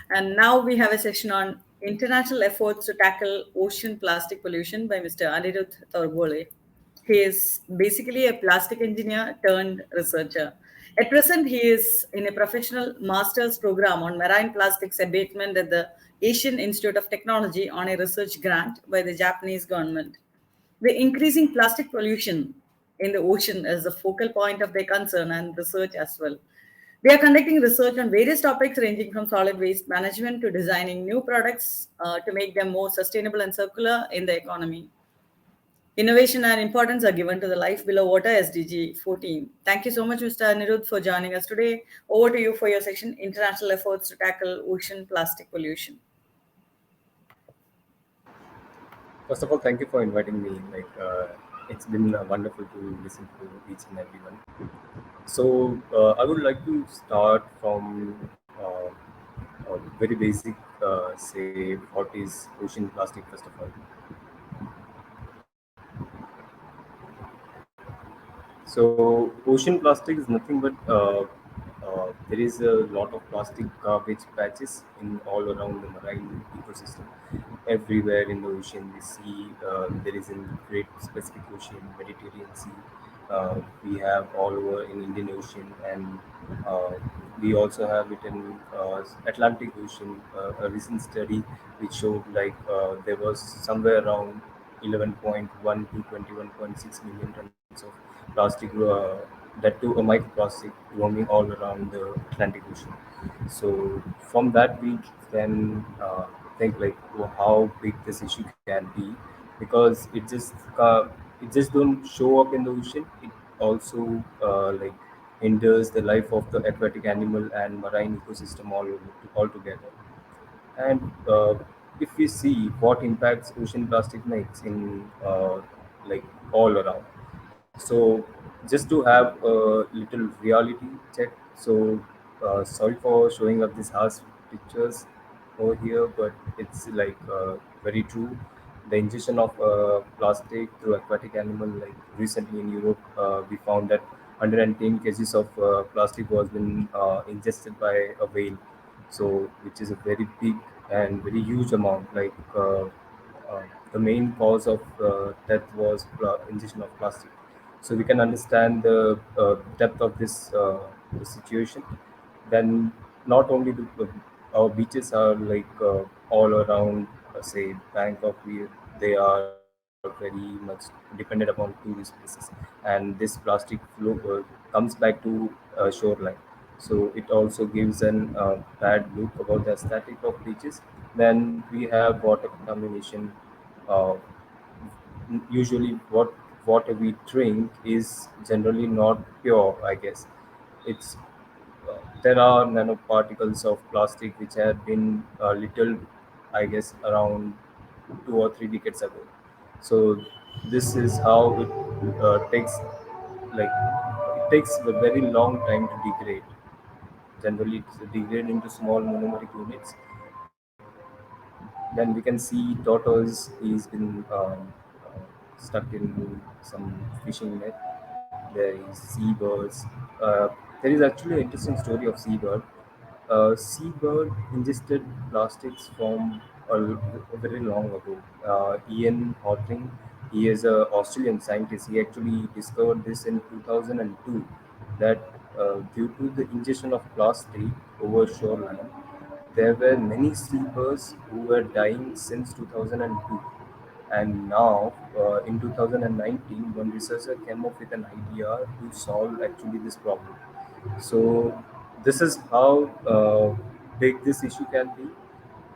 And now we have a section on international efforts to tackle ocean plastic pollution by Mr. Anirudh Thorbole. He is basically a plastic engineer turned researcher. At present, he is in a professional master's program on marine plastics abatement at the Asian Institute of Technology on a research grant by the Japanese government. The increasing plastic pollution in the ocean is the focal point of their concern and research as well. They are conducting research on various topics ranging from solid waste management to designing new products to make them more sustainable and circular in the economy. Innovation and importance are given to the Life Below Water SDG 14. Thank you so much, Mr. Anirudh, for joining us today. Over to you for your section, International Efforts to Tackle Ocean Plastic Pollution. First of all, thank you for inviting me. It's been wonderful to listen to each and everyone. So, I would like to start from a very basic, say, what is ocean plastic, first of all. So, ocean plastic is nothing but there is a lot of plastic garbage patches in all around the marine ecosystem. Everywhere in the ocean, we see there is in Great Pacific Ocean, Mediterranean Sea. We have all over in Indian Ocean, and uh, we also have it in Atlantic Ocean. A recent study which showed there was somewhere around 11.1 to 21.6 million tons of plastic, that too a microplastic roaming all around the Atlantic Ocean. So from that we can think how big this issue can be, because it just don't show up in the ocean. It also hinders the life of the aquatic animal and marine ecosystem all together. And if we see what impacts ocean plastic makes in all around, so just to have a little reality check. So sorry for showing up these harsh pictures over here, but it's very true. The ingestion of plastic through aquatic animal, like recently in Europe, we found that 110 kgs of plastic was been ingested by a whale. So which is a very big and very huge amount. Uh, the main cause of death was ingestion of plastic. So we can understand the depth of this situation. Then not only our beaches are all around, say Bangkok, they are very much dependent upon tourist places, and this plastic flow comes back to shoreline. So it also gives an bad look about the aesthetic of beaches. Then we have water contamination. uh, Usually what water we drink is generally not pure, I guess. It's There are nanoparticles of plastic which had been little, I guess, around 2 or 3 decades ago. So this is how it takes a very long time to degrade. Generally it's degrade into small monomeric units. Then we can see tortoise is been stuck in some fishing net. There is seabirds. Uh, there is actually an interesting story of seabird. Seabird ingested plastics from a very long ago. Ian Hawting, he is an Australian scientist. He actually discovered this in 2002, that due to the ingestion of plastic over shoreline, there were many seabirds who were dying since 2002. And now, in 2019, one researcher came up with an idea to solve actually this problem. So, this is how big this issue can be,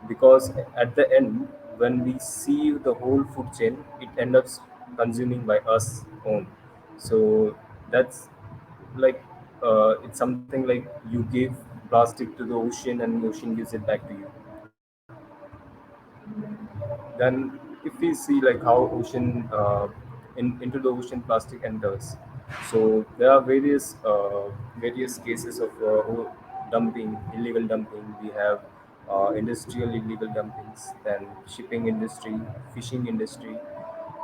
because at the end, when we see the whole food chain, it ends up consuming by us own. So, that's like it's something like you give plastic to the ocean and the ocean gives it back to you. Then if we see how ocean into the ocean plastic enters, so there are various cases of dumping, illegal dumping. We have industrial illegal dumpings, then shipping industry, fishing industry.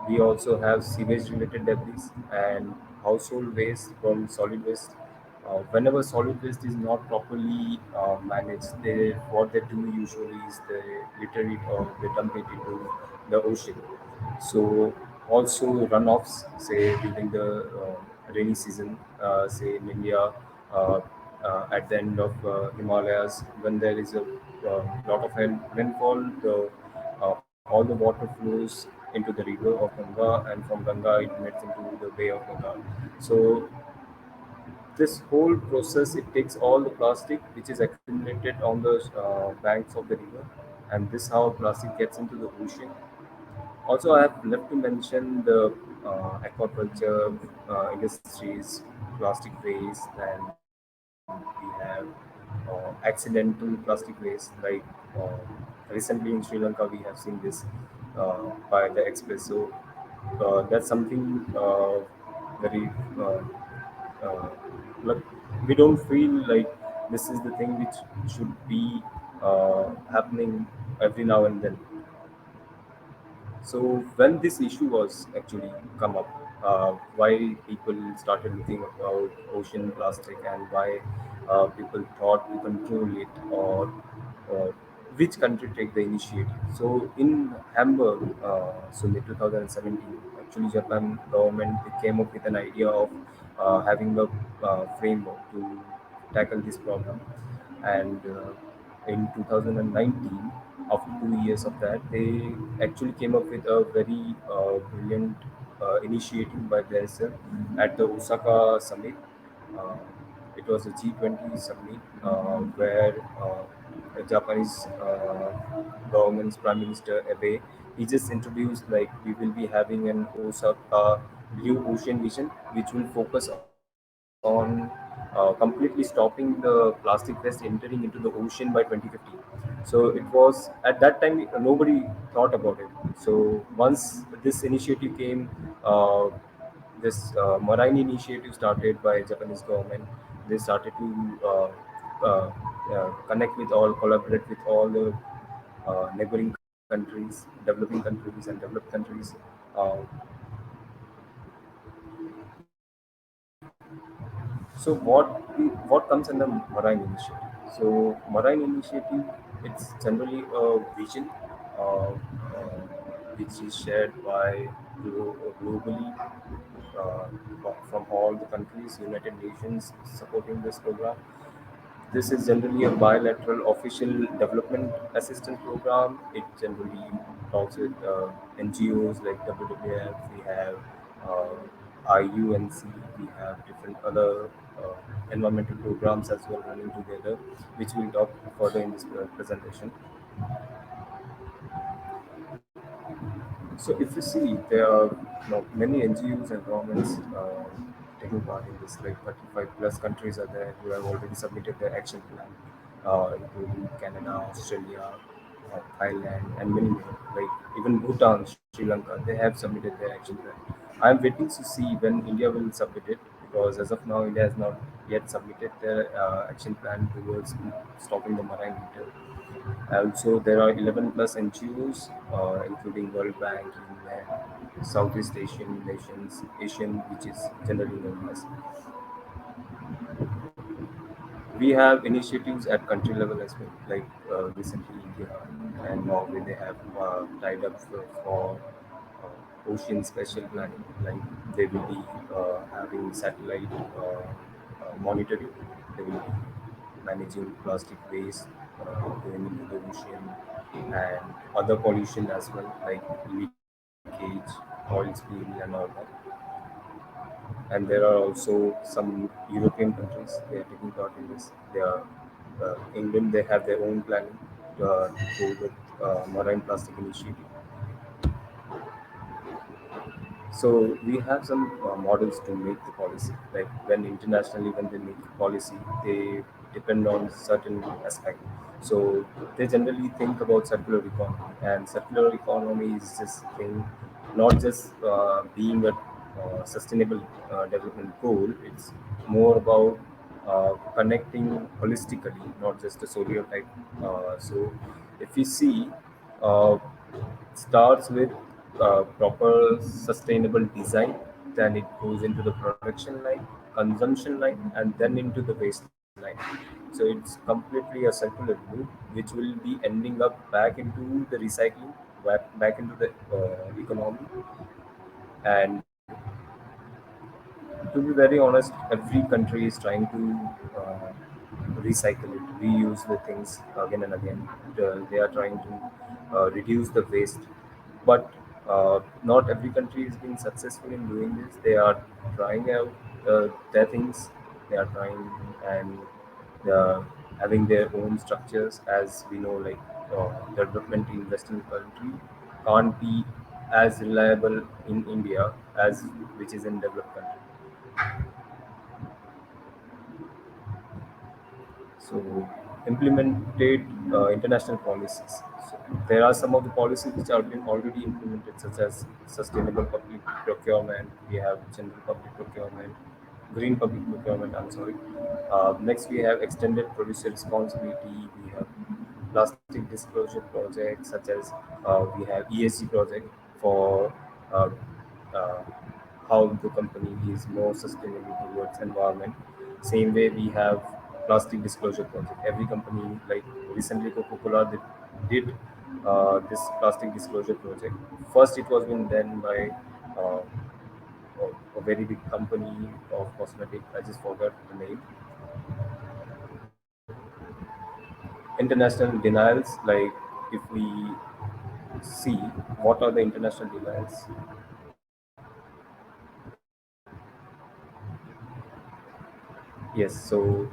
We also have sewage related debris and household waste from solid waste. whenever solid waste is not properly managed, what they do usually is they litter it or they dump it into the ocean. So also runoffs, say during the rainy season, say in India, uh, at the end of Himalayas, when there is a lot of rainfall, all the water flows into the river of Ganga, and from Ganga it meets into the Bay of Bengal. So this whole process, it takes all the plastic which is accumulated on the banks of the river, and this how plastic gets into the ocean. Also, I have left to mention the aquaculture industries, plastic waste, and we have accidental plastic waste. Like recently in Sri Lanka, we have seen this by the express. So that's something very uh, like we don't feel like this is the thing which should be happening every now and then. So when this issue was actually come up, why people started looking about ocean plastic and why people thought to control it, or which country take the initiative. So in Hamburg, so in 2017, actually Japan government they came up with an idea of having a framework to tackle this problem, and in 2019, after 2 years of that, they actually came up with a very brilliant initiative by themselves at the Osaka summit. Uh, it was a G20 summit where the Japanese government's Prime Minister Abe, he just introduced like we will be having an Osaka Blue Ocean Vision, which will focus on completely stopping the plastic waste entering into the ocean by 2050. So it was at that time nobody thought about it. So once this initiative came, this marine initiative started by Japanese government. They started to uh, connect with all, collaborate with all the neighboring countries, developing countries, and developed countries. Uh, So what comes under marine initiative? So marine initiative, it's generally a vision which is shared by globally from all the countries, United Nations supporting this program. This is generally a bilateral official development assistance program. It generally talks with NGOs like WWF, we have IUNC, we have different other environmental programs as well running together, which we'll talk further in this presentation. So if you see, there are many NGOs and governments taking part in this. Like 35 plus countries are there who have already submitted their action plan, including Canada, Australia, Thailand, and many more. Like even Bhutan, Sri Lanka, they have submitted their action plan. I'm waiting to see when India will submit it, because as of now, India has not yet submitted their action plan towards stopping the marine litter. Also, there are 11 plus NGOs, including World Bank, UNEP, Southeast Asian nations, Asian, which is generally known as. We have initiatives at country level as well, like recently India and Norway, they have tied up for ocean special planning. Like they will be having satellite monitoring. They will be managing plastic waste going into the ocean and other pollution as well, like leakage, oil spill, and all that. And there are also some European countries they are taking part in this. They are England. They have their own planning to go with marine plastic initiative. So we have some models to make the policy. Like when internationally, when they make policy, they depend on certain aspect. So they generally think about circular economy, and circular economy is just thing, not just being a sustainable development goal. It's more about connecting holistically, not just a solely type. So if we see. Starts with proper sustainable design, then it goes into the production line, consumption line and then into the waste line. So it's completely a circular loop which will be ending up back into the recycling, back into the economy. And to be very honest, every country is trying to recycle it, reuse the things again and again. They are trying to reduce the waste, but not every country is being successful in doing this. They are trying out their things. They are trying and having their own structures. As we know, like development in Western country can't be as reliable in India as which is in developed country. So implemented international policies. So there are some of the policies which have been already implemented, such as sustainable public procurement. We have general public procurement, green public procurement. I'm sorry. Next, we have extended producer responsibility. We have plastic disclosure projects, such as we have ESG project for uh, uh, how the company is more sustainable towards environment. Same way we have plastic disclosure project. Every company, like recently Coca-Cola did this plastic disclosure project. First, it was been done by uh, a very big company of cosmetic. I just forgot the name. International denials, like if we see what are the international denials. Yes, so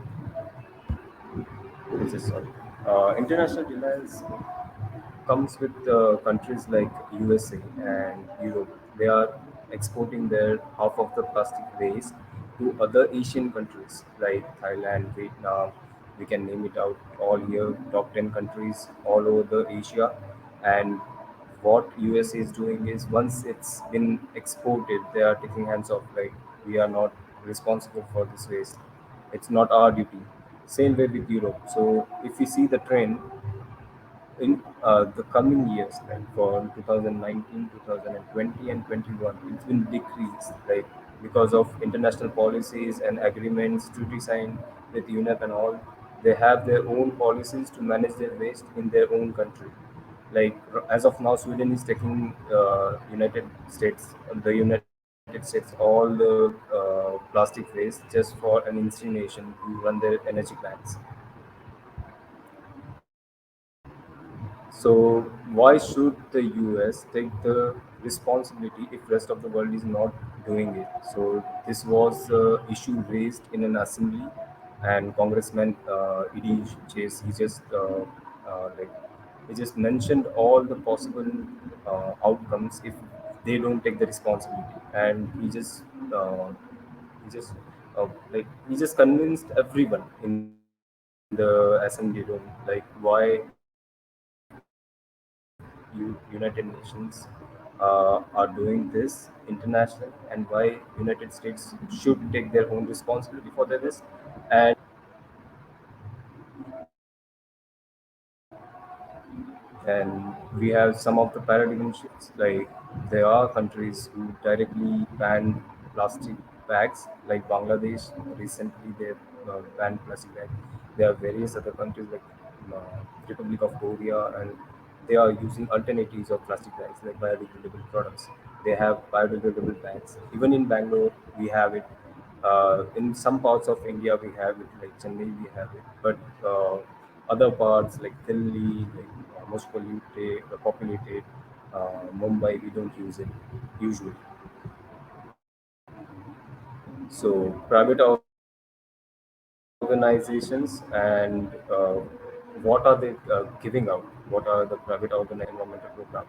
this is sorry. International denials comes with countries like USA and Europe. They are exporting their half of the plastic waste to other Asian countries like Thailand, Vietnam. We can name it out all here, top 10 countries all over the Asia. And what USA is doing is once it's been exported, they are taking hands off, like we are not responsible for this waste. It's not our duty. Same way with Europe. So if we see the trend, in the coming years, like for 2019, 2020, and 21, it's been decreased, like because of international policies and agreements, treaty signed with UNEP and all. They have their own policies to manage their waste in their own country. Like as of now, Sweden is taking the United States all the plastic waste just for an incineration to run their energy plants. So why should the US take the responsibility if rest of the world is not doing it? So this was issue raised in an assembly, and Congressman Ed Chase like he just mentioned all the possible outcomes if they don't take the responsibility, and he just he just convinced everyone in the assembly room, like why United Nations are doing this international, and why United States should take their own responsibility for their risk. And we have some of the paradigm shifts, like there are countries who directly banned plastic bags, like Bangladesh recently they banned plastic bags. There are various other countries like Republic of Korea, and they are using alternatives of plastic bags like biodegradable products. They have biodegradable bags. Even in Bangalore we have it. In some parts of India we have it, like Chennai we have it, but other parts like Delhi, like most populated Mumbai, we don't use it usually. So private organizations and what are they giving out? What are the private organization environmental program?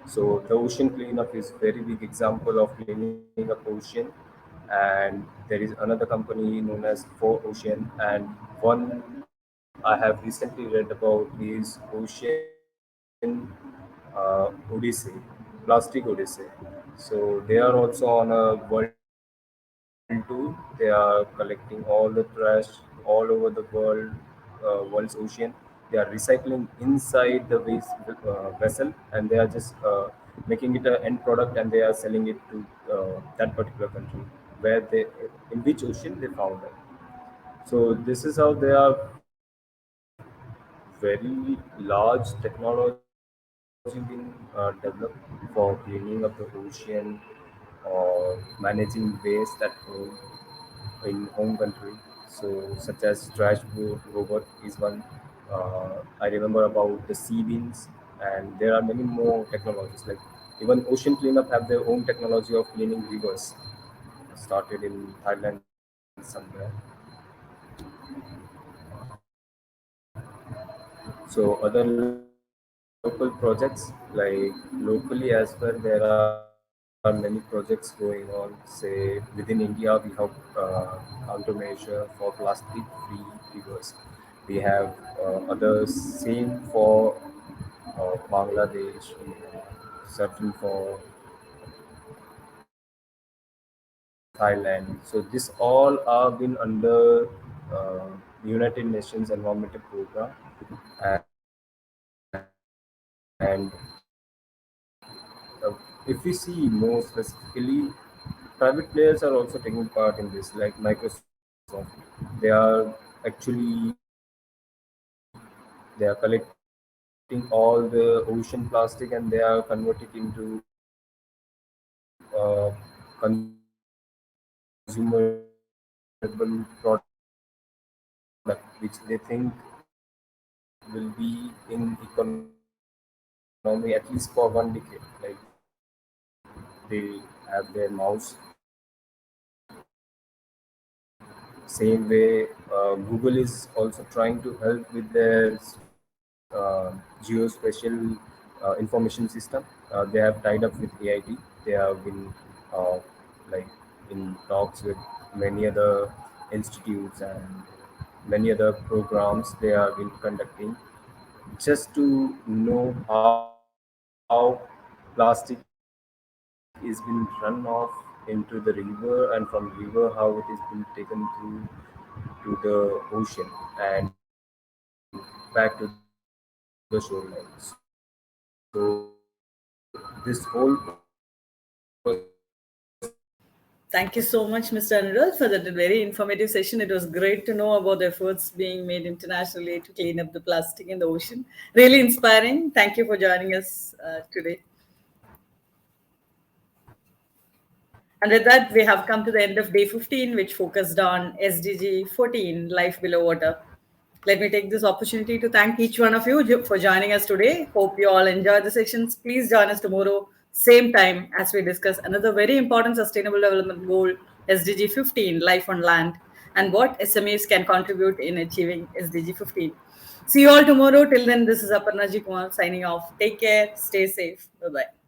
So the ocean cleanup is very big example of cleaning up ocean, and there is another company known as For Ocean, and one I have recently read about is Ocean Odyssey, Plastic Odyssey. So they are also on a world tour. They are collecting all the trash all over the world's ocean. They are recycling inside the vessel, and they are just making it an end product, and they are selling it to that particular country, wherever they are. where they, in which ocean they found them. So this is how they are very large technology being developed for cleaning up the ocean or managing waste at home in home country. So such as trash robot is one. I remember about the sea beans, and there are many more technologies. Like even ocean cleanup have their own technology of cleaning rivers. Started in Thailand somewhere. So other local projects, like locally as well, there are many projects going on. Say within India, we have countermeasure for plastic-free rivers. We have others same for Bangladesh. We have certain for Thailand. So this all are been under United Nations Environmental Program, and if we see more specifically, private players are also taking part in this, like Microsoft. They are actually they are collecting all the ocean plastic and they are converting it into consumable product, which they think will be in economy at least for 1 decade. Like they have their mouse, same way Google is also trying to help with their geospatial information system. They have tied up with AIT. They have been like in talks with many other institutes and many other programs they have been conducting just to know how plastic is being run off into the river, and from river how it is being taken to the ocean and back to the shoreline. So this whole process is going on. Thank you so much, Mr. Anirudh, for that very informative session. It was great to know about the efforts being made internationally to clean up the plastic in the ocean. Really inspiring. Thank you for joining us today. And with that, we have come to the end of day 15, which focused on SDG 14, Life Below Water. Let me take this opportunity to thank each one of you for joining us today. Hope you all enjoyed the sessions. Please join us tomorrow, same time, as we discuss another very important sustainable development goal, SDG 15, Life on Land, and what SMEs can contribute in achieving SDG 15. See you all tomorrow. Till then, this is Aparna Ji Kumar signing off. Take care, stay safe. Bye bye.